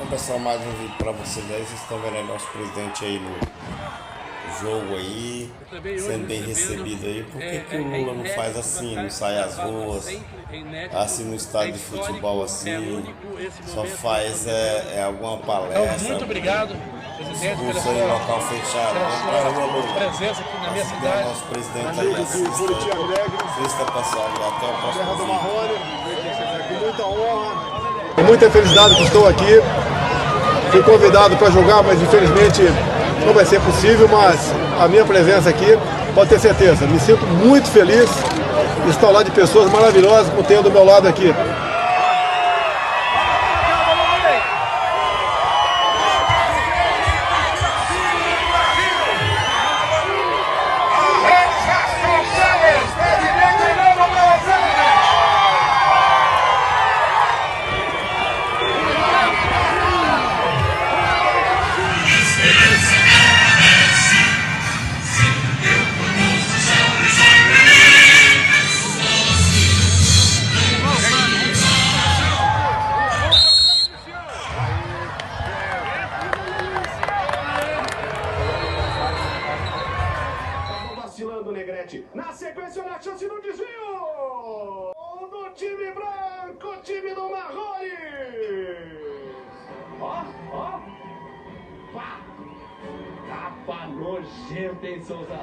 pessoal, mais um vídeo para vocês aí. Vocês estão vendo aí nosso presidente aí no jogo aí, sendo bem recebido aí. Por que o Lula não faz assim, não sai às ruas, assim no estádio de futebol assim, só faz alguma palestra, Muito obrigado, presidente, pela discurso aí em local fechado, sua presença aqui na minha cidade. Nosso presidente aí, assista pessoal, e até o próximo vídeo. Com muita honra e muita felicidade que estou aqui. Fui convidado para jogar, mas infelizmente não vai ser possível, mas a minha presença aqui, pode ter certeza, me sinto muito feliz de estar ao lado de pessoas maravilhosas como tenho do meu lado aqui. Negrete. Na sequência, olha a chance no desvio do time branco, time do Marrone. Ó. Pá. Tapa nojenta, hein, Souza?